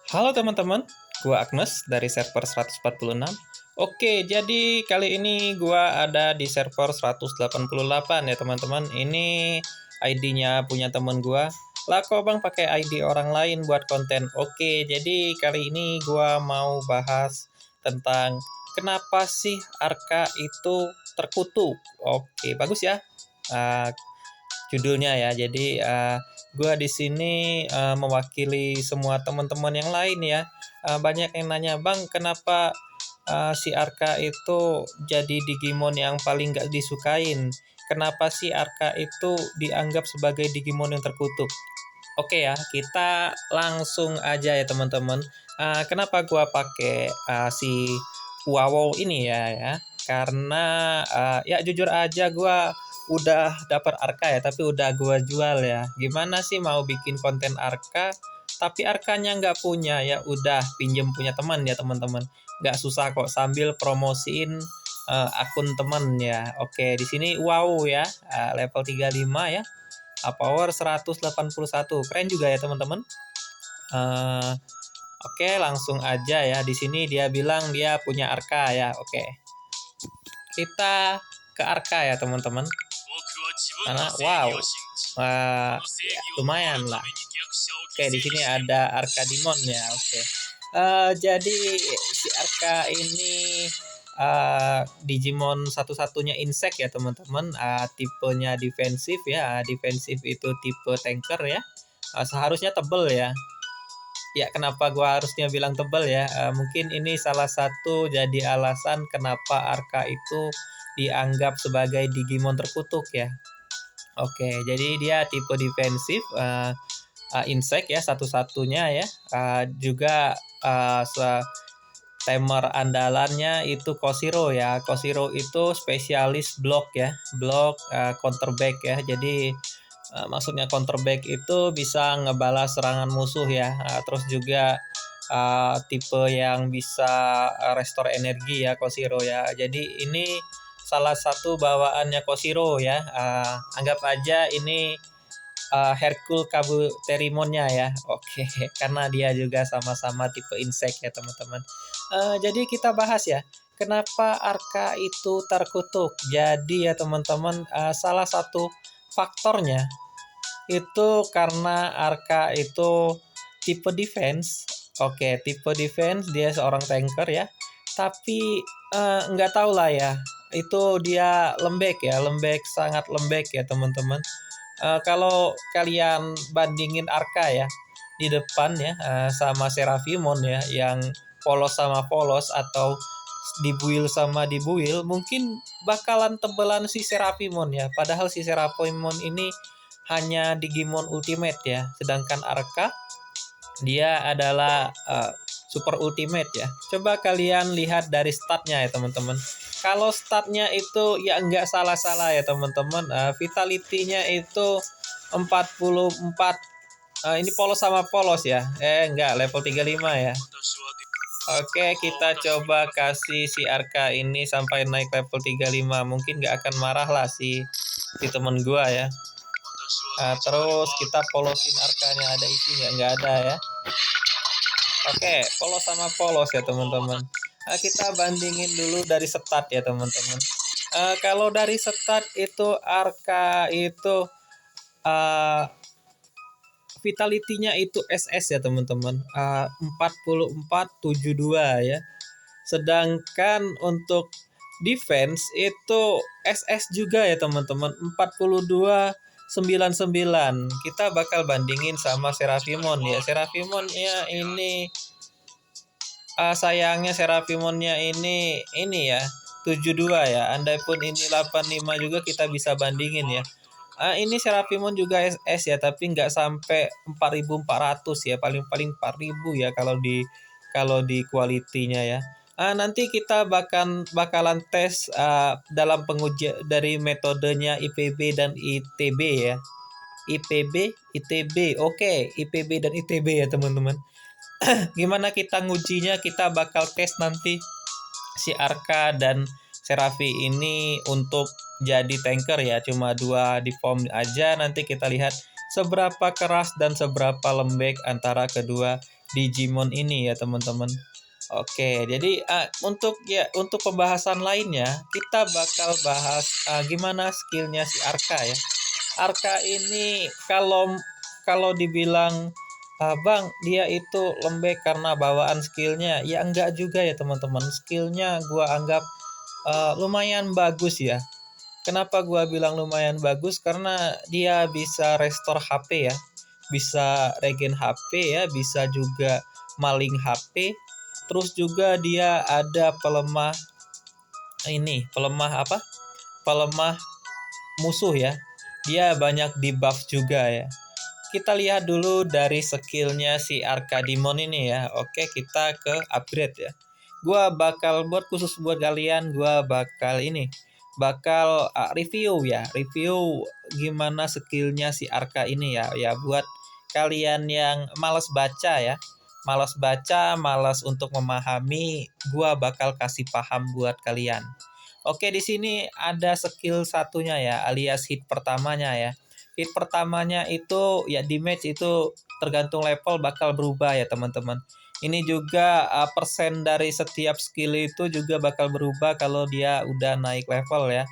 Halo teman-teman, gua Agnes dari server 146. Oke, jadi kali ini gua ada di server 188 ya teman-teman. Ini ID-nya punya temen gua. Lah kok bang pakai ID orang lain buat konten? Oke, jadi kali ini gua mau bahas tentang kenapa sih Arka itu terkutuk. Oke, bagus ya. Uh, Judulnya ya. Jadi gua di sini mewakili semua teman-teman yang lain ya. Banyak yang nanya, "Bang, kenapa si Arka itu jadi Digimon yang paling gak disukain? Kenapa sih Arka itu dianggap sebagai Digimon yang terkutuk?" Oke ya, kita langsung aja ya teman-teman. Kenapa gua pakai si Wow ini ya? Karena ya jujur aja gua udah dapat Arka ya, tapi udah gua jual ya. Gimana sih mau bikin konten Arka, tapi Arkanya nggak punya ya? Udah pinjem punya teman ya teman-teman. Nggak susah kok sambil promosiin akun temen ya. Oke, di sini wow ya, level 35 ya. Power 181. Keren juga ya teman-teman. Uh, Oke, langsung aja ya. Di sini dia bilang dia punya Arka ya. Oke. Kita ke Arka ya teman-teman. Karena wow. Ya, lumayan lah. Oke, di sini ada Arka Demon ya. Oke. Jadi si Arka ini Digimon satu-satunya insect ya teman-teman. Tipenya defensif ya. Defensif itu tipe tanker ya. Seharusnya tebel ya. Ya, kenapa gua harusnya bilang tebal ya? Mungkin ini salah satu jadi alasan kenapa Arka itu dianggap sebagai Digimon terkutuk ya. Oke, jadi dia tipe defensif, insect ya satu-satunya ya. Juga timer andalannya itu Koshiro ya. Koshiro itu spesialis block ya, block counter back ya. Jadi maksudnya counterback itu bisa ngebalas serangan musuh ya. Terus juga tipe yang bisa restore energi ya Koshiro ya. Jadi ini salah satu bawaannya Koshiro ya. Anggap aja ini Hercule Kabuterimonnya ya. Oke, karena dia juga sama-sama tipe insect ya teman-teman. Jadi kita bahas ya. Kenapa Arka itu terkutuk? Jadi ya teman-teman, salah satu faktornya itu karena Arka itu tipe defense. Oke, tipe defense dia seorang tanker ya. Tapi nggak tahu lah ya. Itu dia lembek ya, lembek sangat lembek ya teman-teman. Kalau kalian bandingin Arka ya di depan ya sama Seraphimon ya yang polos sama polos atau dibuil sama dibuil, mungkin bakalan tebelan si Seraphimon ya. Padahal si Seraphimon ini hanya Digimon Ultimate ya, sedangkan Arka dia adalah Super Ultimate ya. Coba kalian lihat dari statnya ya teman-teman. Kalau statnya itu ya nggak salah-salah ya teman-teman. Vitality-nya itu 44. Ini polos sama polos ya. Enggak, level 35 ya. Oke, kita coba kasih si Arka ini sampai naik level 35. Mungkin nggak akan marah lah si temen gua ya. Terus kita polosin Arkanya, ada isinya nggak ada ya. Oke, polos sama polos ya teman-teman. Kita bandingin dulu dari stat ya teman-teman. Kalau dari stat itu Arka itu uh, vitality-nya itu SS ya teman-teman. 4472 ya. Sedangkan untuk defense itu SS juga ya teman-teman. 4299. Kita bakal bandingin sama Seraphimon ya. Seraphimonnya ini sayangnya Seraphimonnya ini ya 72 ya. Andai pun ini 85 juga kita bisa bandingin ya. Ini Seraphimon juga SS ya, tapi nggak sampai 4400 ya, paling-paling 4000 ya kalau di kualitinya ya. Nanti kita bakalan tes dalam pengujian dari metodenya IPB dan ITB ya. IPB, ITB, oke, IPB dan ITB ya teman-teman. Gimana kita ngujinya? Kita bakal tes nanti si Arka dan Serafi ini untuk jadi tanker ya, cuma 2 di form aja. Nanti kita lihat seberapa keras dan seberapa lembek antara kedua Digimon ini ya teman-teman. Oke, jadi untuk pembahasan lainnya kita bakal bahas gimana skillnya si Arka ya. Arka ini kalau kalau dibilang Bang, dia itu lembek karena bawaan skillnya, ya enggak juga ya teman-teman. Skillnya gua anggap lumayan bagus ya. Kenapa gua bilang lumayan bagus? Karena dia bisa restore HP ya, bisa regen HP ya, bisa juga maling HP. Terus juga dia ada pelemah apa? Pelemah musuh ya. Dia banyak debuff juga ya. Kita lihat dulu dari skillnya si Arkadimon ini ya. Oke, kita ke upgrade ya. Gua bakal buat khusus buat kalian, gua bakal review ya, review gimana skillnya si Arka ini ya. Ya buat kalian yang malas baca ya, malas untuk memahami, gua bakal kasih paham buat kalian. Oke, di sini ada skill satunya ya, alias hit pertamanya ya. Hit pertamanya itu ya di match itu tergantung level bakal berubah ya teman-teman. Ini juga persen dari setiap skill itu juga bakal berubah kalau dia udah naik level ya,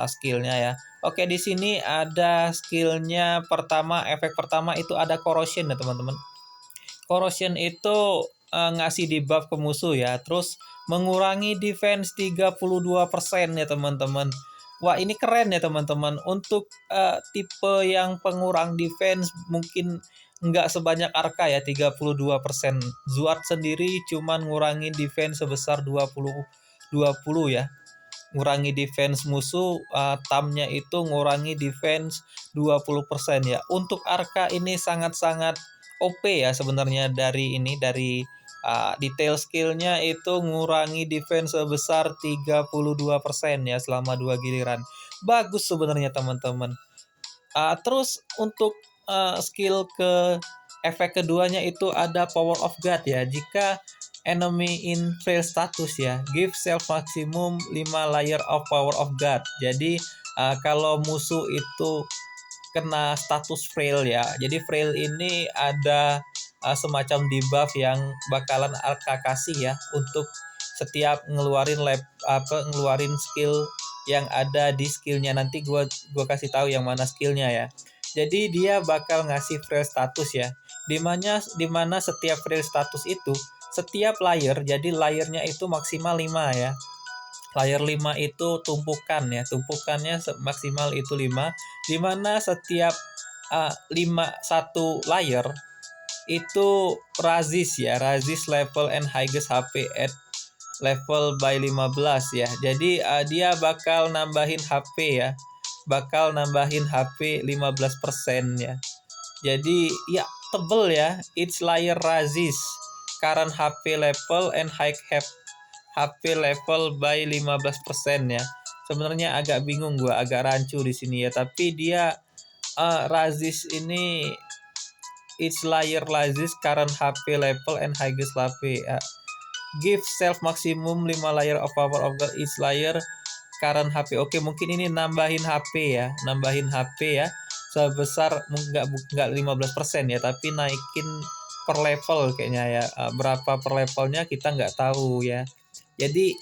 skillnya ya. Oke, di sini ada skillnya pertama, efek pertama itu ada corrosion ya teman-teman. Corrosion itu ngasih debuff ke musuh ya, terus mengurangi defense 32% ya teman-teman. Wah, ini keren ya teman-teman. Untuk tipe yang pengurang defense mungkin nggak sebanyak Arka ya, 32%. Zuat sendiri cuman ngurangi defense sebesar 20 ya. Ngurangi defense musuh, tamnya itu ngurangi defense 20% ya. Untuk Arka ini sangat-sangat OP ya sebenarnya. Dari detail skillnya itu ngurangi defense sebesar 32% ya selama 2 giliran. Bagus sebenarnya teman-teman. Terus untuk skill efek keduanya itu ada Power of God ya. Jika enemy in fail status ya, give self maximum 5 layer of Power of God. Jadi kalau musuh itu kena status frail ya. Jadi frail ini ada semacam debuff yang bakalan Arka kasih ya untuk setiap ngeluarin skill yang ada di skillnya. Nanti gua kasih tahu yang mana skillnya ya. Jadi dia bakal ngasih frail status ya. Dimana setiap frail status itu setiap layer, jadi layernya itu maksimal 5 ya. Layer 5 itu tumpukan ya, tumpukannya maksimal itu 5, di mana setiap 1 layer itu resist ya, resist level and highest HP at level by 15 ya. Jadi dia bakal nambahin HP ya, bakal nambahin HP 15% ya. Jadi ya tebel ya, each layer resist current HP level and high HP level by 15% ya. Sebenarnya agak bingung gua, agak rancu di sini ya, tapi dia resist ini each layer resist current HP level and highest HP ya. Give self maximum 5 layer of power of each layer current HP. Oke, mungkin ini nambahin HP ya, nambahin HP ya. Sebesar enggak 15% ya, tapi naikin per level kayaknya ya. Berapa per levelnya kita nggak tahu ya. Jadi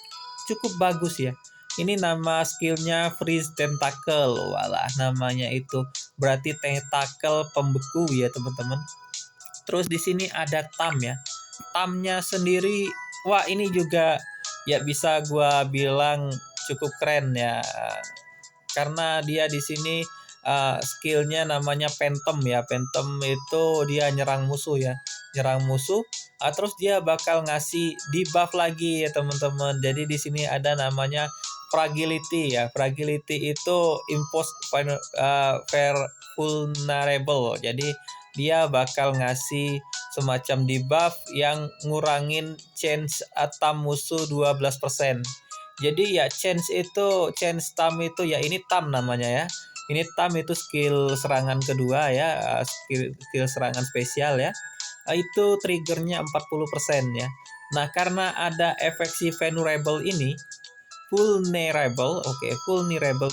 cukup bagus ya. Ini nama skillnya Freeze Tentacle. Walah, namanya itu berarti tentacle pembeku ya teman-teman. Terus di sini ada Tam ya. Tamnya sendiri, wah ini juga ya bisa gua bilang cukup keren ya. Karena dia di sini skillnya namanya Phantom ya. Phantom itu dia nyerang musuh ya, nyerang musuh. Terus dia bakal ngasih debuff lagi ya teman-teman. Jadi di sini ada namanya Fragility ya. Fragility itu vulnerable. Jadi dia bakal ngasih semacam debuff yang ngurangin chance atam musuh 12%. Jadi ya chance tam itu ya, ini tam namanya ya. Ini tam itu skill serangan kedua ya, skill serangan spesial ya. Itu triggernya 40% ya. Nah, karena ada efek si vulnerable ini, vulnerable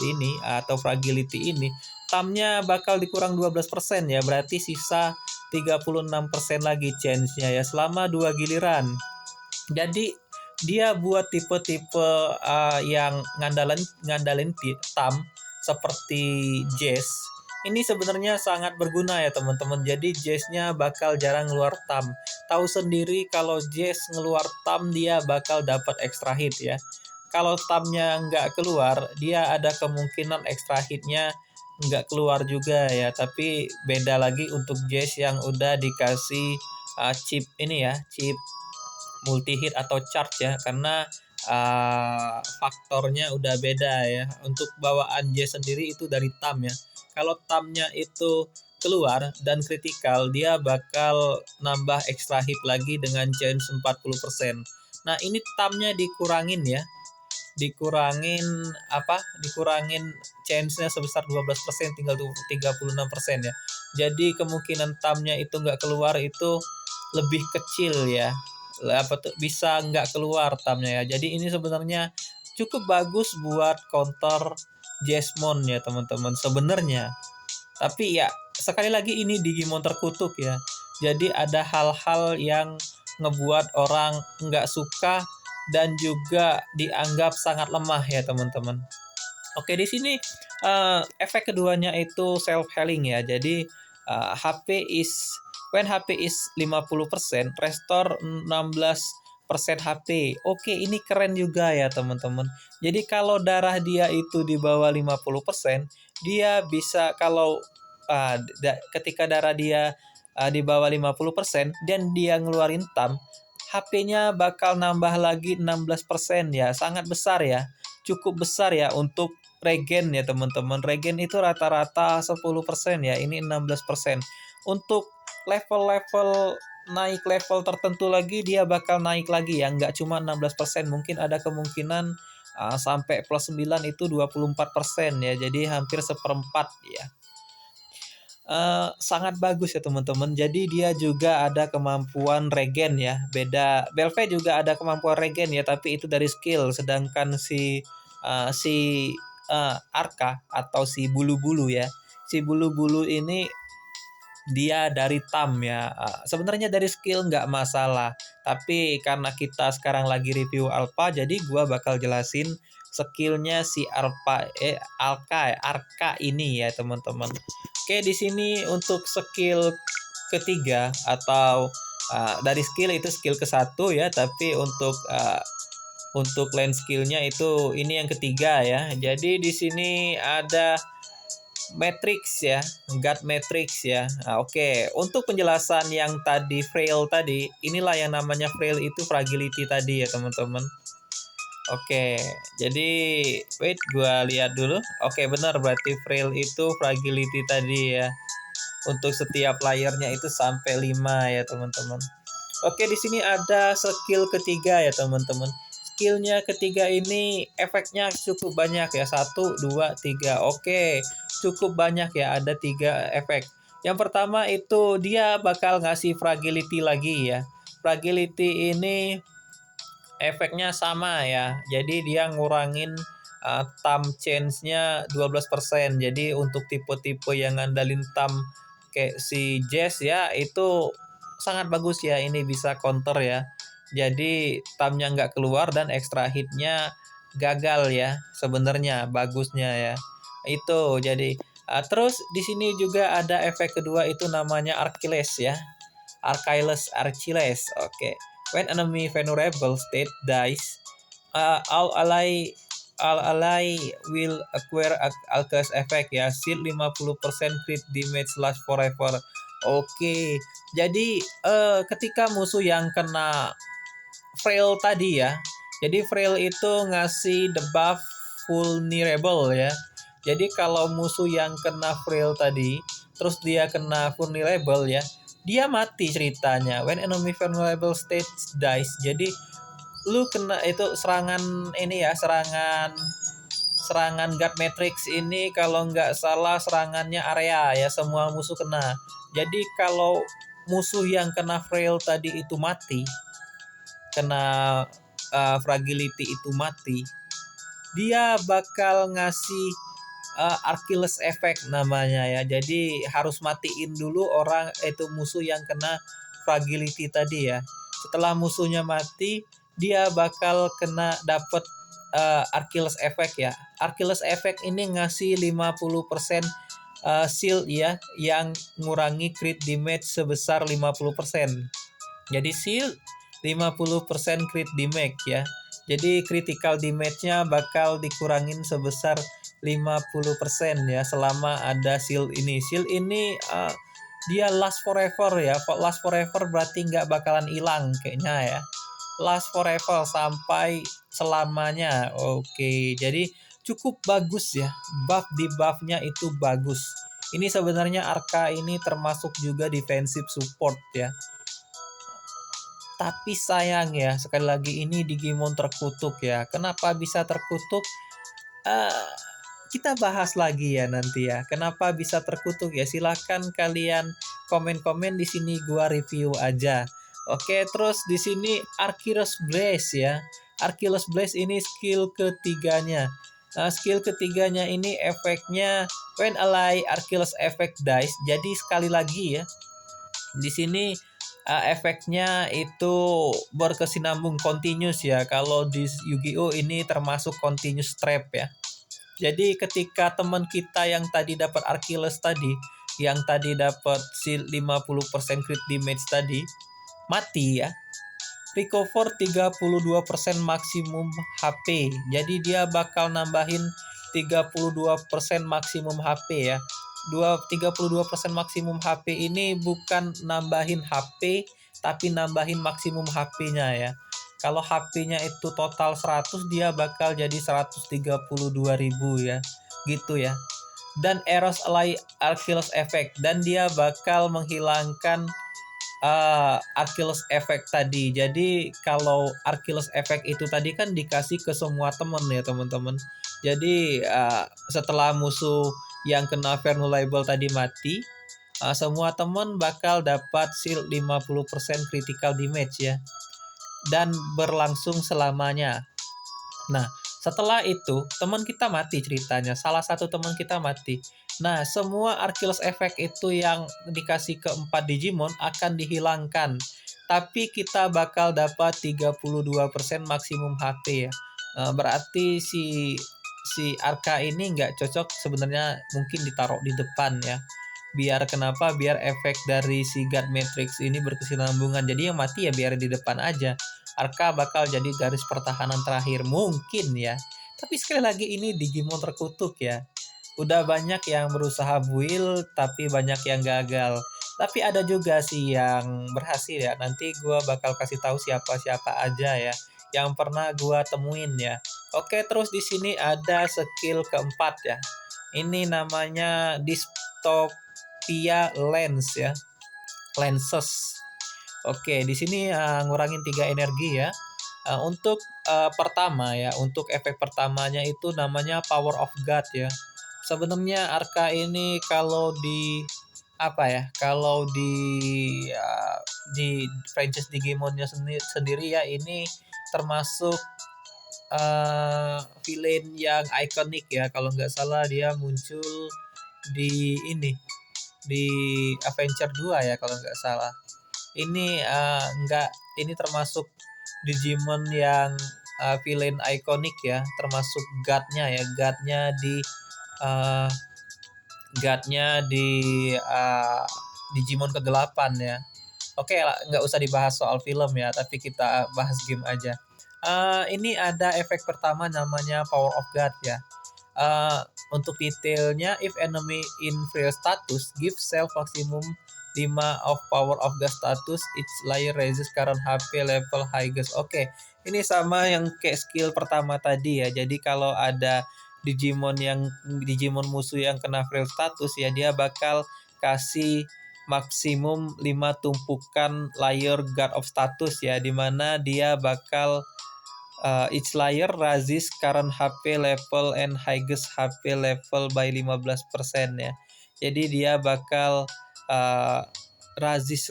ini atau fragility ini, tamnya bakal dikurang 12% ya. Berarti sisa 36% lagi chance-nya ya selama 2 giliran. Jadi dia buat tipe-tipe yang ngandalin tam seperti Jazz. Ini sebenarnya sangat berguna ya teman-teman. Jadi Jazz-nya bakal jarang ngeluar tam. Tahu sendiri kalau Jazz ngeluar tam dia bakal dapat extra hit ya. Kalau tamnya nggak keluar, dia ada kemungkinan extra hitnya nggak keluar juga ya. Tapi beda lagi untuk Jazz yang udah dikasih chip ini ya, chip multi hit atau charge ya, karena faktornya udah beda ya. Untuk bawaan J sendiri itu dari tam ya. Kalau tamnya itu keluar dan kritikal, dia bakal nambah extra hit lagi dengan chance 40%. Nah, ini tamnya dikurangin ya. Dikurangin chance-nya sebesar 12%, tinggal 36% ya. Jadi kemungkinan tamnya itu nggak keluar itu lebih kecil ya. Bisa nggak keluar tamnya ya. Jadi ini sebenarnya cukup bagus buat counter Jesmon ya teman-teman sebenarnya. Tapi ya sekali lagi ini Digimon terkutuk ya. Jadi ada hal-hal yang ngebuat orang nggak suka dan juga dianggap sangat lemah ya teman-teman. Oke, di sini efek keduanya itu self healing ya. Jadi HP is when HP is 50%, restore 16% HP. Oke, ini keren juga ya teman-teman. Jadi kalau darah dia itu di bawah 50%, dia bisa kalau ketika darah dia di bawah 50% dan dia ngeluarin tam, HP-nya bakal nambah lagi 16% ya. Sangat besar ya. Cukup besar ya untuk regen ya teman-teman. Regen itu rata-rata 10% ya. Ini 16%. Untuk level-level naik level tertentu lagi dia bakal naik lagi ya. Nggak cuma 16%. Mungkin ada kemungkinan sampai plus 9 itu 24% ya. Jadi hampir seperempat ya. Sangat bagus ya teman-teman. Jadi dia juga ada kemampuan regen ya. Beda Belve juga ada kemampuan regen ya, tapi itu dari skill. Sedangkan si Arka atau si bulu-bulu ya. Si bulu-bulu ini dia dari tam ya. Sebenarnya dari skill nggak masalah. Tapi karena kita sekarang lagi review Alpha, jadi gua bakal jelasin skillnya si Arka ini ya teman-teman. Oke, di sini untuk skill ketiga atau dari skill itu skill ke-1 ya, tapi untuk land skillnya itu ini yang ketiga ya. Jadi di sini ada Matrix ya, God Matrix ya. Oke. Untuk penjelasan yang tadi frail tadi, inilah yang namanya frail itu fragility tadi ya teman-teman. Oke, jadi wait gua lihat dulu. Oke, benar berarti frail itu fragility tadi ya. Untuk setiap layernya itu sampai 5 ya teman-teman. Oke, di sini ada skill ketiga ya teman-teman. Skillnya ketiga ini efeknya cukup banyak ya. 1, 2, 3. Oke, cukup banyak ya. Ada 3 efek. Yang pertama itu dia bakal ngasih fragility lagi ya. Fragility ini efeknya sama ya. Jadi dia ngurangin tam chance-nya 12%. Jadi untuk tipe-tipe yang ngandalin tam kayak si Jazz ya itu sangat bagus ya. Ini bisa counter ya. Jadi tamnya nggak keluar dan extra hitnya gagal ya. Sebenarnya bagusnya ya. Itu jadi terus di sini juga ada efek kedua itu namanya Archiles ya. Archiles. Oke. When enemy vulnerable state dies, all ally will acquire Alchemist effect ya. Shield 50% crit damage last forever. Oke. Jadi ketika musuh yang kena frail tadi ya. Jadi frail itu ngasih debuff vulnerable ya. Jadi kalau musuh yang kena frail tadi, terus dia kena vulnerable ya, dia mati ceritanya. When enemy vulnerable state dies. Jadi lu kena itu serangan ini ya, serangan God Matrix ini kalau nggak salah serangannya area ya, semua musuh kena. Jadi kalau musuh yang kena frail tadi itu mati, kena fragility itu mati, dia bakal ngasih Achilles effect namanya ya. Jadi harus matiin dulu orang itu musuh yang kena fragility tadi ya. Setelah musuhnya mati, dia bakal kena dapet Achilles effect ya. Achilles effect ini ngasih 50% shield ya, yang ngurangi crit damage sebesar 50%. Jadi shield 50% crit damage ya. Jadi critical damage-nya bakal dikurangin sebesar 50% ya selama ada shield ini. Shield ini dia last forever ya. Kok last forever berarti nggak bakalan hilang kayaknya ya. Last forever sampai selamanya. Oke, jadi cukup bagus ya. Buff di buff-nya itu bagus. Ini sebenarnya Arka ini termasuk juga defensive support ya. Tapi sayang ya, sekali lagi ini Digimon terkutuk ya. Kenapa bisa terkutuk? Eh, kita bahas lagi ya nanti ya. Kenapa bisa terkutuk ya? Silahkan kalian komen-komen di sini, gua review aja. Oke, terus di sini Archilus Blaze ya. Archilus Blaze ini skill ketiganya. Nah, skill ketiganya ini efeknya when ally Archilus effect dies. Jadi sekali lagi ya, di sini efeknya itu berkesinambung continuous ya. Kalau di Yu-Gi-Oh ini termasuk continuous trap ya. Jadi ketika teman kita yang tadi dapat Achilles tadi, yang tadi dapat si 50% crit damage tadi, mati ya. Recover 32% maksimum HP. Jadi dia bakal nambahin 32% maksimum HP ya. 32% maksimum HP ini bukan nambahin HP, tapi nambahin maksimum HP-nya ya. Kalau HP-nya itu total 100, dia bakal jadi 132.000 ya. Gitu ya. Dan Eros Ally Achilles Effect, dan dia bakal menghilangkan Achilles Effect tadi. Jadi kalau Achilles Effect itu tadi kan dikasih ke semua temen ya teman-teman. Jadi setelah musuh yang kena vulnerable tadi mati, semua temen bakal dapat shield 50% critical damage ya. Dan berlangsung selamanya. Nah, setelah itu teman kita mati ceritanya. Salah satu teman kita mati. Nah, semua Achilles Effect itu yang dikasih ke 4 Digimon akan dihilangkan. Tapi kita bakal dapat 32% maksimum HP ya. Berarti si Arka ini nggak cocok sebenarnya, mungkin ditaruh di depan ya. Biar kenapa? Biar efek dari si God Matrix ini berkesinambungan. Jadi yang mati ya biar di depan aja. Arka bakal jadi garis pertahanan terakhir mungkin ya. Tapi sekali lagi ini Digimon terkutuk ya. Udah banyak yang berusaha build tapi banyak yang gagal. Tapi ada juga sih yang berhasil ya. Nanti gua bakal kasih tahu siapa-siapa aja ya yang pernah gua temuin ya. Oke, terus di sini ada skill keempat ya. Ini namanya Dystopia Lens ya. Lenses. Oke, di sini ngurangin 3 energi ya. Untuk pertama ya, untuk efek pertamanya itu namanya Power of God ya. Sebenarnya Arka ini kalau di apa ya? Kalau di franchise Digimonnya sendiri ya, ini termasuk villain yang ikonik ya. Kalau nggak salah dia muncul di ini, di Avenger 2 ya kalau nggak salah. Ini nggak, ini termasuk Digimon yang villain ikonik ya, termasuk guardnya ya, uh, guardnya di Digimon kegelapan ya. Oke lah, nggak usah dibahas soal film ya, tapi kita bahas game aja. Ini ada efek pertama namanya Power of God ya. Untuk detailnya, if enemy in frail status, give self maximum 5 of power of God status, each layer raises current HP level highest. Oke, ini sama yang kayak skill pertama tadi ya. Jadi kalau ada Digimon musuh yang kena frail status ya, dia bakal kasih maksimum 5 tumpukan layer guard of status ya, dimana dia bakal each layer raises current HP level and highest HP level by 15% ya. Jadi dia bakal razis.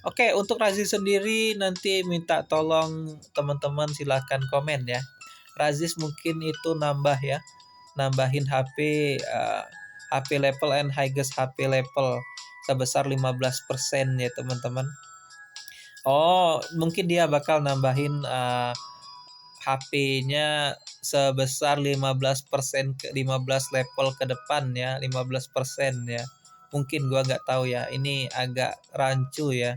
Oke, untuk razis sendiri nanti minta tolong teman-teman silahkan komen ya. Razis mungkin itu nambah ya, nambahin HP level and highest HP level sebesar 15% ya teman-teman. Oh, mungkin dia bakal nambahin HP-nya sebesar 15% ke 15 level ke depan ya, 15% ya. Mungkin gua nggak tahu ya. Ini agak rancu ya.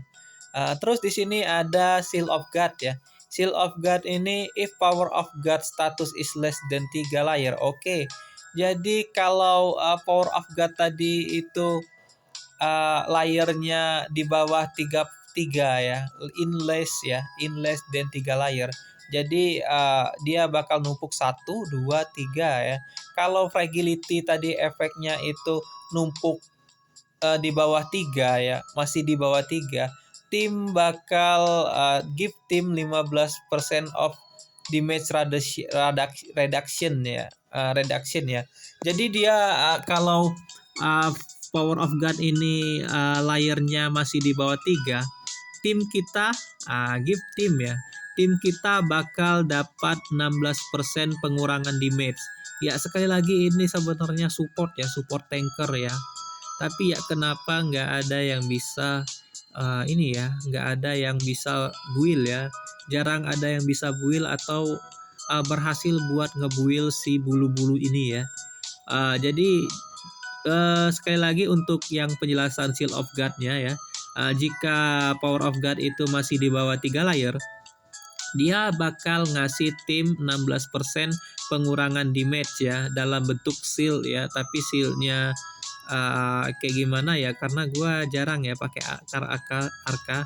Terus di sini ada Seal of God ya. Seal of God ini if power of God status is less than 3 layer. Oke. Jadi kalau power of God tadi itu layernya di bawah tiga ya, in less than 3 layer. Jadi dia bakal numpuk 1, 2, 3 ya. Kalau fragility tadi efeknya itu numpuk di bawah 3 ya, masih di bawah 3, tim bakal give tim 15% of damage reduction ya, reduction ya. Jadi dia kalau Power of God ini layernya masih di bawah 3, tim kita give tim ya. Tim kita bakal dapat 16% pengurangan damage. Ya sekali lagi ini sebenarnya support ya, support tanker ya. Tapi ya kenapa nggak ada yang bisa ini ya, nggak ada yang bisa build ya. Jarang ada yang bisa build atau berhasil buat ngebuild si bulu-bulu ini ya. Jadi sekali lagi untuk yang penjelasan Seal of God-nya ya. Jika Power of God itu masih di bawah 3 layer, dia bakal ngasih tim 16% pengurangan damage ya dalam bentuk seal ya. Tapi sealnya kayak gimana ya, karena gue jarang ya pakai arka.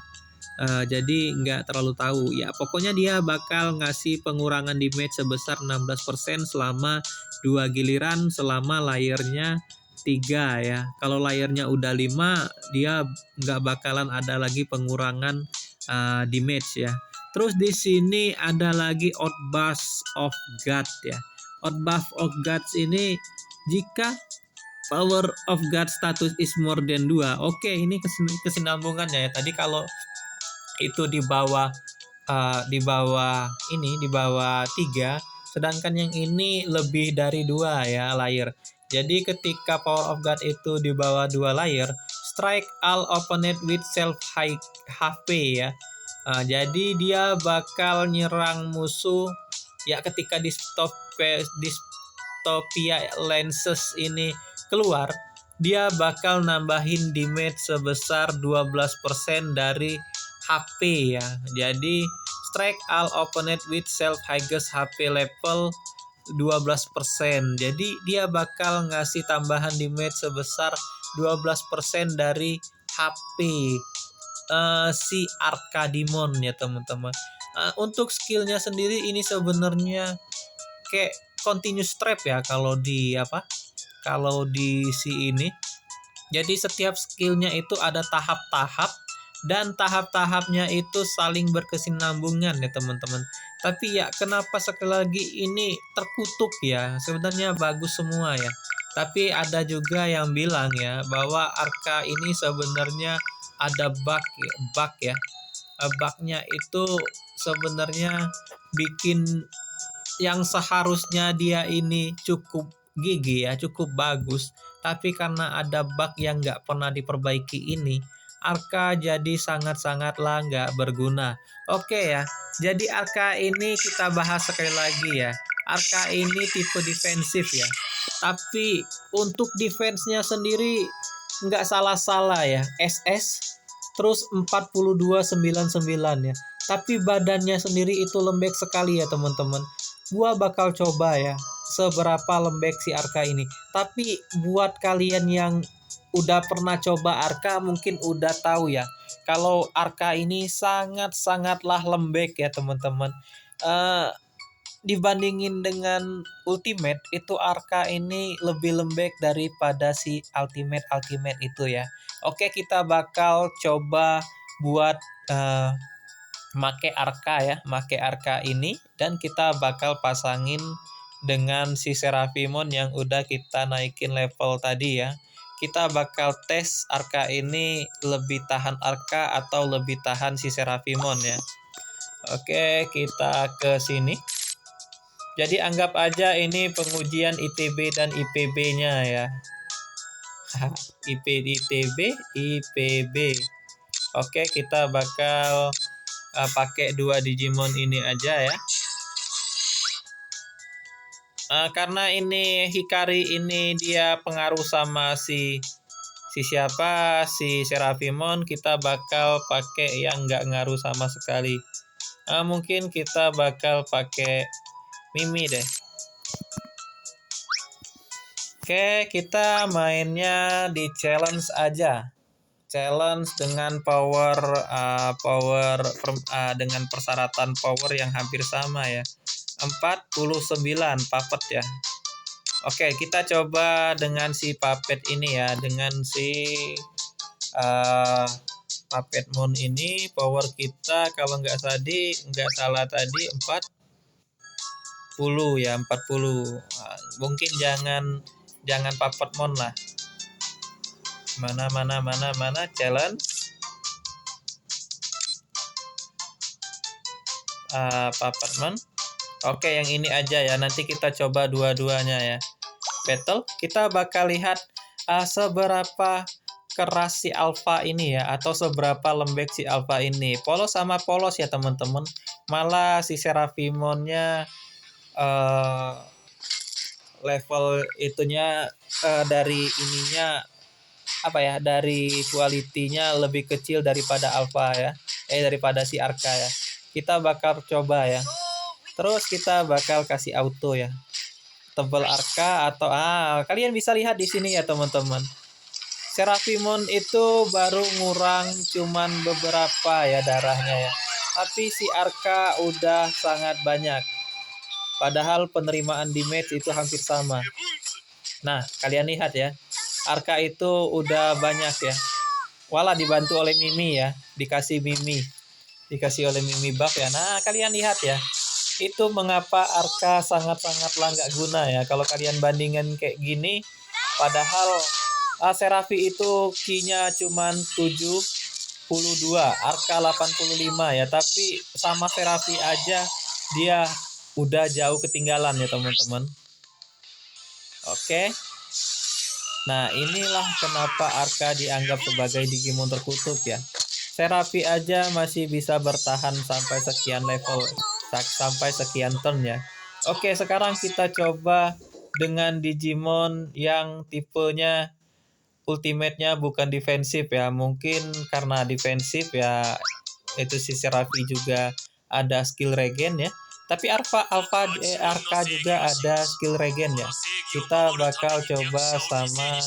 Jadi nggak terlalu tahu ya. Pokoknya dia bakal ngasih pengurangan damage sebesar 16% selama 2 giliran selama layernya 3 ya. Kalau layernya udah 5, dia nggak bakalan ada lagi pengurangan damage ya. Terus di sini ada lagi Outburst of God ya. Outburst of God ini jika Power of God status is more than 2. Oke, ini kesinambungannya ya. Tadi kalau itu di bawah di bawah 3, sedangkan yang ini lebih dari 2 ya layer. Jadi ketika Power of God itu di bawah 2 layer, strike all opponent with self high HP ya. Jadi dia bakal nyerang musuh ya ketika dystopia lenses ini keluar, dia bakal nambahin damage sebesar 12% dari HP ya. Jadi strike all opponent with self highest HP level 12%. Jadi dia bakal ngasih tambahan damage sebesar 12% dari HP si Arcademon ya teman-teman. Untuk skillnya sendiri ini sebenarnya kayak continuous trap ya kalau di si ini. Jadi setiap skillnya itu ada tahap-tahap dan tahap-tahapnya itu saling berkesinambungan ya teman-teman. Tapi ya kenapa sekali lagi ini terkutuk ya, sebenarnya bagus semua ya. Tapi ada juga yang bilang ya bahwa Arka ini sebenarnya ada bug ya. Bugnya itu sebenarnya bikin yang seharusnya dia ini cukup gigi ya, cukup bagus, tapi karena ada bug yang nggak pernah diperbaiki ini, Arka jadi sangat-sangatlah nggak berguna. Oke ya, jadi Arka ini kita bahas sekali lagi ya. Arka ini tipe defensif ya, tapi untuk defense-nya sendiri nggak salah-salah ya, SS terus 4299 ya. Tapi badannya sendiri itu lembek sekali ya teman-teman. Gua bakal coba ya seberapa lembek si Arka ini. Tapi buat kalian yang udah pernah coba Arka mungkin udah tahu ya. Kalau Arka ini sangat-sangatlah lembek ya teman-teman. Dibandingin dengan Ultimate itu Arka ini lebih lembek daripada si Ultimate itu ya. Oke, kita bakal coba buat make Arka ini dan kita bakal pasangin dengan si Seraphimon yang udah kita naikin level tadi ya. Kita bakal tes Arka ini lebih tahan Arka atau lebih tahan si Seraphimon ya. Oke, kita ke sini. Jadi anggap aja ini pengujian ITB dan IPB-nya ya. ITB, IPB. Oke, kita bakal pakai 2 Digimon ini aja ya. Karena ini Hikari ini dia pengaruh sama si siapa, si Seraphimon, kita bakal pakai yang nggak ngaruh sama sekali. Mungkin kita bakal pakai Mimi deh. Oke, kita mainnya di challenge aja. Challenge dengan dengan persyaratan power yang hampir sama ya. 49 puppet ya. Oke, kita coba dengan si puppet ini ya, dengan si puppet moon ini. Power kita kalau nggak salah tadi 40 ya, 40. Mungkin jangan puppet moon lah. Mana challenge. Puppet moon. Oke, yang ini aja ya. Nanti kita coba dua-duanya ya. Battle, kita bakal lihat seberapa keras si alpha ini ya, atau seberapa lembek si alpha ini. Polos sama polos ya teman-teman. Malah si Seraphimonnya level itunya dari ininya dari kualitinya lebih kecil daripada alpha ya. Daripada si Arka ya. Kita bakal coba ya. Terus kita bakal kasih auto ya. Tebal Arka atau kalian bisa lihat di sini ya teman-teman. Seraphimon itu baru ngurang cuman beberapa ya darahnya ya. Tapi si Arka udah sangat banyak. Padahal penerimaan damage itu hampir sama. Nah, kalian lihat ya. Arka itu udah banyak ya. Walah dibantu oleh Mimi ya. Dikasih oleh Mimi buff ya. Nah, kalian lihat ya. Itu mengapa Arka sangat-sangatlah nggak guna ya. Kalau kalian bandingin kayak gini, padahal Serafi itu ki-nya cuman 72, Arka 85 ya. Tapi sama Serafi aja dia udah jauh ketinggalan ya teman-teman. Oke. Nah, inilah kenapa Arka dianggap sebagai Digimon terkutuk ya. Serafi aja masih bisa bertahan sampai sekian level, sampai sekian turn ya. Oke, sekarang kita coba dengan Digimon yang tipenya ultimate-nya bukan defensif ya. Mungkin karena defensif ya, itu si Serafi juga ada skill regen ya. Tapi Arka juga ada skill regen ya. Kita bakal coba sama,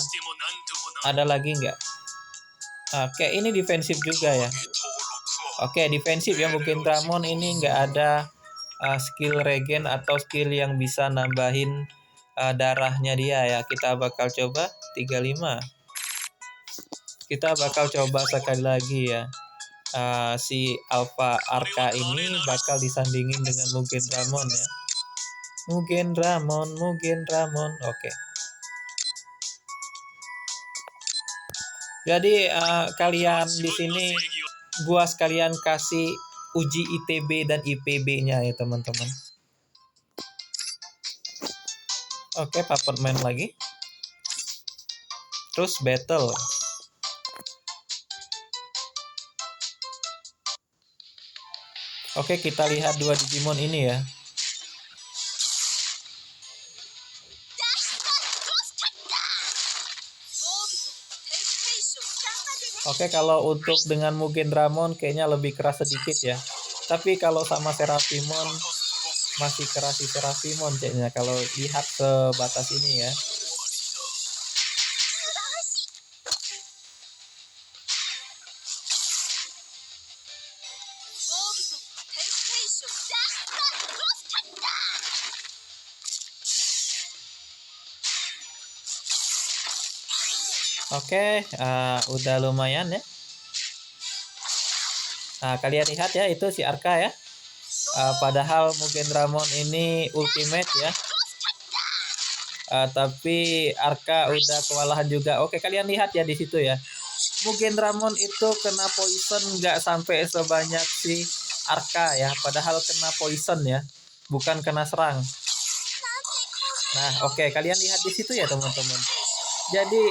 ada lagi nggak? Oke, ini defensif juga ya. Oke, defensif ya. Mungkin Dramon ini nggak ada skill regen atau skill yang bisa nambahin darahnya dia ya. Kita bakal coba 35. Kita bakal coba sekali lagi ya. Si Alpha Arka ini bakal disandingin dengan Mugen Dramon ya. Mugen Dramon. Oke. Jadi kalian di sini gua sekalian kasih uji ITB dan IPB-nya ya teman-teman. Oke, puppet main lagi. Terus battle. Oke, kita lihat 2 Digimon ini ya. Oke, kalau untuk dengan Mugen Dramon kayaknya lebih keras sedikit ya. Tapi kalau sama Seraphimon masih keras si Seraphimon kayaknya kalau lihat sebatas ini ya. Oke, udah lumayan ya. Nah, kalian lihat ya, itu si Arka ya. Padahal Mugen Dramon ini ultimate ya. Tapi Arka udah kewalahan juga. Oke, kalian lihat ya di situ ya. Mugen Dramon itu kena poison nggak sampai sebanyak si Arka ya. Padahal kena poison ya, bukan kena serang. Nah, oke, kalian lihat di situ ya teman-teman. Jadi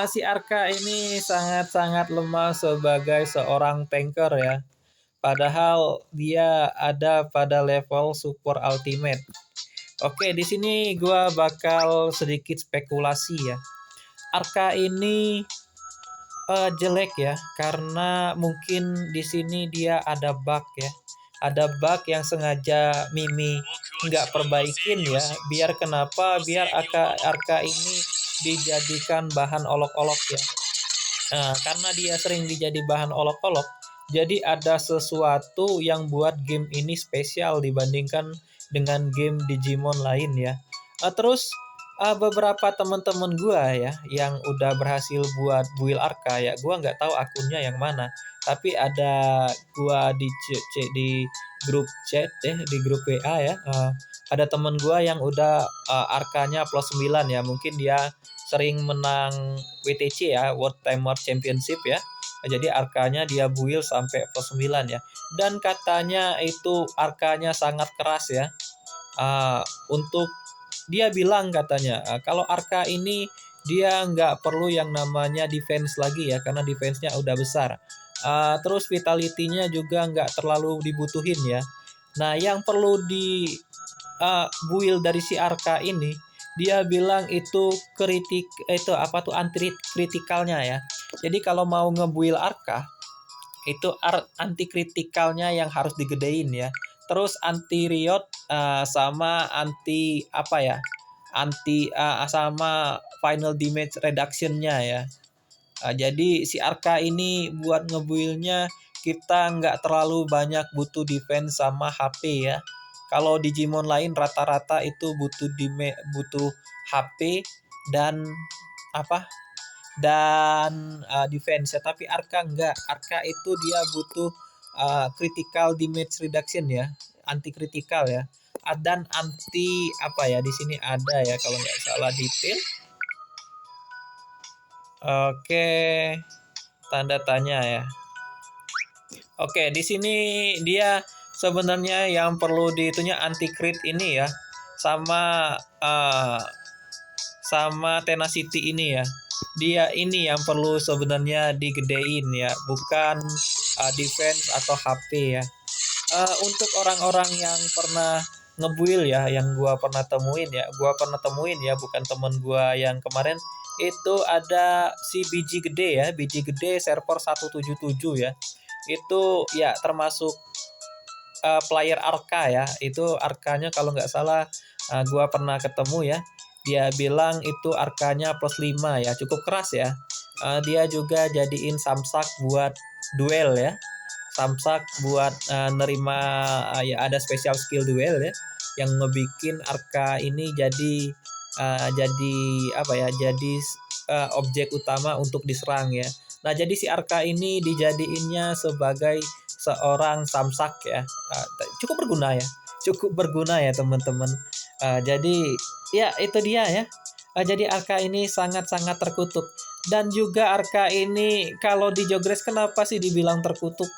si Arka ini sangat-sangat lemah sebagai seorang tanker ya. Padahal dia ada pada level support ultimate. Oke, di sini gua bakal sedikit spekulasi ya. Arka ini jelek ya, karena mungkin di sini dia ada bug ya. Ada bug yang sengaja Mimi nggak perbaikin ya. Biar kenapa? Biar Arka ini dijadikan bahan olok-olok ya. Karena dia sering dijadi bahan olok-olok, jadi ada sesuatu yang buat game ini spesial dibandingkan dengan game Digimon lain ya. Terus beberapa teman-teman gua ya yang udah berhasil buat build Arka ya, gua nggak tahu akunnya yang mana. Tapi ada gua di grup chat ya, di grup WA ya. Ada temen gua yang udah Arkanya plus 9 ya, mungkin dia sering menang WTC ya, World Timer Championship ya. Jadi arkanya dia build sampai plus 9 ya. Dan katanya itu arkanya sangat keras ya. Untuk dia bilang katanya kalau arka ini dia nggak perlu yang namanya defense lagi ya, karena defense-nya udah besar. Terus vitality-nya juga nggak terlalu dibutuhin ya. Nah, yang perlu di build dari si arka ini, dia bilang itu itu apa tuh anti kritikalnya ya. Jadi kalau mau ngebuild arka itu anti kritikalnya yang harus digedein ya. Terus anti riot sama anti apa ya? Anti sama final damage reductionnya ya. Jadi si Arka ini buat ngebuildnya kita nggak terlalu banyak butuh defense sama HP ya. Kalau Digimon lain rata-rata itu butuh HP dan apa dan defense ya, tapi Arka enggak. Arka itu dia butuh critical damage reduction ya, anti critical ya. Dan anti apa ya, di sini ada ya kalau nggak salah detail. Oke, tanda tanya ya. Oke, di sini dia sebenarnya yang perlu dihitungnya anti crit ini ya, sama sama tenacity ini ya. Dia ini yang perlu sebenarnya digedein ya, bukan defense atau HP ya. Untuk orang-orang yang pernah ngebuild ya, yang gua pernah temuin ya, bukan temen gua yang kemarin itu ada si biji gede ya, biji gede server 177 ya. Itu ya termasuk player Arka ya. Itu Arkanya kalau nggak salah gua pernah ketemu ya. Dia bilang itu Arkanya plus 5 ya, cukup keras ya. Dia juga jadiin samsak buat duel ya. Samsak buat nerima ya ada special skill duel ya, yang ngebikin Arka ini jadi apa ya, jadi objek utama untuk diserang ya. Nah, jadi si Arka ini dijadiinnya sebagai seorang samsak ya. Cukup berguna ya. Cukup berguna ya teman-teman. Jadi ya itu dia ya. Jadi Arka ini sangat-sangat terkutuk. Dan juga Arka ini kalau di Jogres kenapa sih dibilang terkutuk?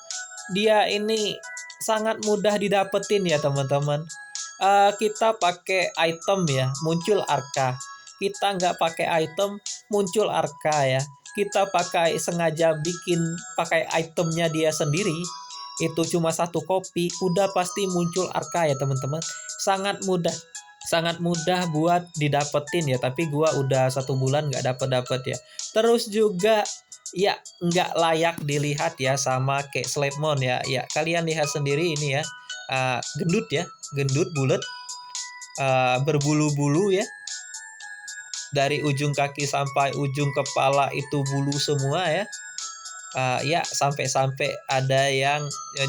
Dia ini sangat mudah didapetin ya teman-teman. Kita pakai item ya, muncul Arka. Kita nggak pakai item, muncul Arka ya. Kita sengaja bikin pakai itemnya dia sendiri, itu cuma satu kopi, udah pasti muncul Arka ya teman-teman. Sangat mudah buat didapetin ya, tapi gua udah 1 bulan nggak dapet ya. Terus juga ya nggak layak dilihat ya sama kayak Slepmon ya. Ya kalian lihat sendiri ini ya, gendut ya, gendut bulat, berbulu-bulu ya, dari ujung kaki sampai ujung kepala itu bulu semua ya. Ya sampai-sampai ada yang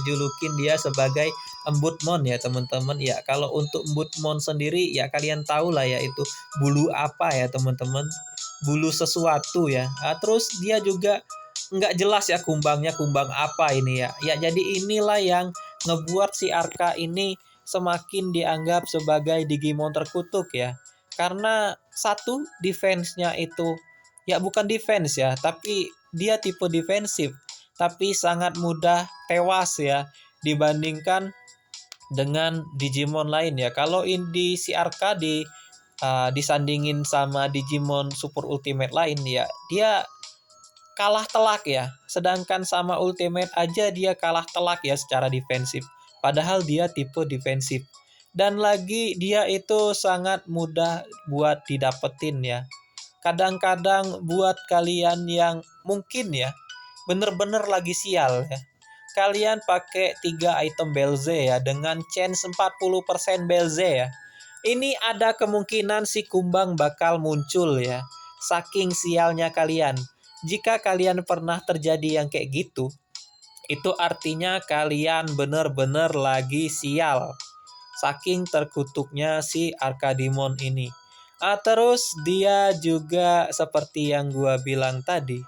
julukin dia sebagai embutmon ya teman-teman ya. Kalau untuk embutmon sendiri ya kalian tahu lah ya, itu bulu apa ya teman-teman, bulu sesuatu ya. Terus dia juga nggak jelas ya kumbangnya kumbang apa ini ya. Ya jadi inilah yang ngebuat si Arka ini semakin dianggap sebagai Digimon terkutuk ya. Karena satu, defense-nya itu ya bukan defense ya, tapi dia tipe defensif, tapi sangat mudah tewas ya dibandingkan dengan Digimon lain ya. Kalau di si Arka di disandingin sama Digimon Super Ultimate lain ya, dia kalah telak ya. Sedangkan sama Ultimate aja dia kalah telak ya secara defensif. Padahal dia tipe defensif. Dan lagi dia itu sangat mudah buat didapetin ya. Kadang-kadang buat kalian yang mungkin ya bener-bener lagi sial ya, kalian pakai 3 item Belze ya dengan chance 40% Belze ya. Ini ada kemungkinan si kumbang bakal muncul ya. Saking sialnya kalian. Jika kalian pernah terjadi yang kayak gitu, itu artinya kalian bener-bener lagi sial. Saking terkutuknya si Arkadimon ini. Terus dia juga seperti yang gua bilang tadi,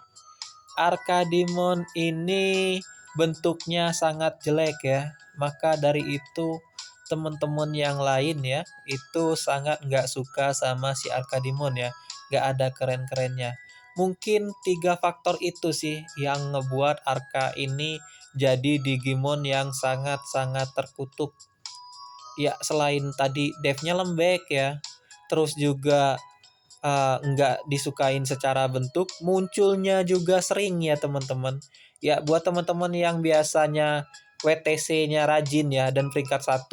Arkadimon ini bentuknya sangat jelek ya. Maka dari itu teman-teman yang lain ya itu sangat nggak suka sama si Arkadimon ya. Nggak ada keren-kerennya. Mungkin 3 faktor itu sih yang ngebuat Arka ini jadi Digimon yang sangat-sangat terkutuk. Ya selain tadi devnya lembek ya, terus juga nggak disukain secara bentuk, munculnya juga sering ya teman-teman. Ya buat teman-teman yang biasanya WTC-nya rajin ya dan peringkat 1,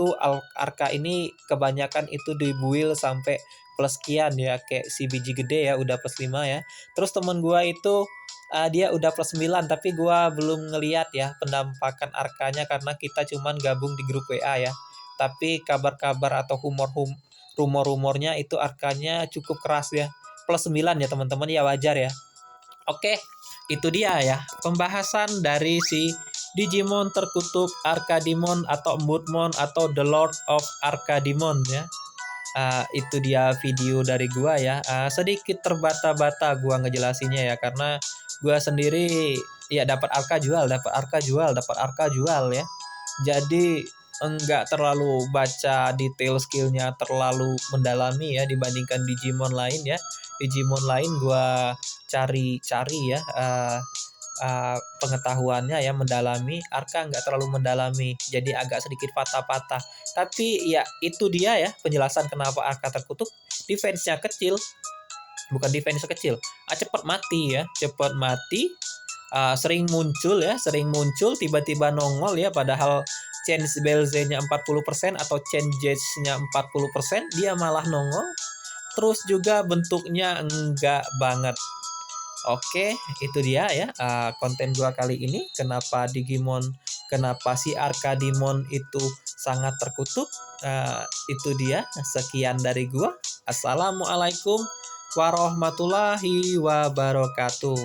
Arka ini kebanyakan itu dibuild sampai plus sekian ya, kayak si biji gede ya udah plus 5 ya. Terus teman gua itu dia udah plus 9 tapi gua belum ngeliat ya penampakan Arkanya karena kita cuman gabung di grup WA ya. Tapi kabar-kabar atau rumor-rumornya itu Arkanya cukup keras ya. Plus 9 ya teman-teman ya, wajar ya. Oke, itu dia ya pembahasan dari si Digimon terkutuk Arkadimon atau Moodmon atau The Lord of Arkadimon ya. Itu dia video dari gua ya. Sedikit terbata-bata gua ngejelasinnya ya karena gua sendiri ya dapat Arka jual, dapat Arka jual, dapat Arka jual ya. Jadi enggak terlalu baca detail skillnya terlalu mendalami ya dibandingkan Digimon lain ya. Digimon lain gua cari-cari ya pengetahuannya ya mendalami. Arka nggak terlalu mendalami, jadi agak sedikit patah-patah. Tapi ya itu dia ya penjelasan kenapa Arka terkutuk. Defense-nya kecil, bukan defense kecil, cepat mati ya, cepat mati. Sering muncul ya, sering muncul tiba-tiba nongol ya, padahal chance Belze-nya 40% atau chance Jets-nya 40%, dia malah nongol. Terus juga bentuknya enggak banget. Oke, itu dia ya konten gua kali ini. Kenapa Digimon, kenapa si Arkadimon itu sangat terkutuk. Itu dia, sekian dari gua. Assalamualaikum warahmatullahi wabarakatuh.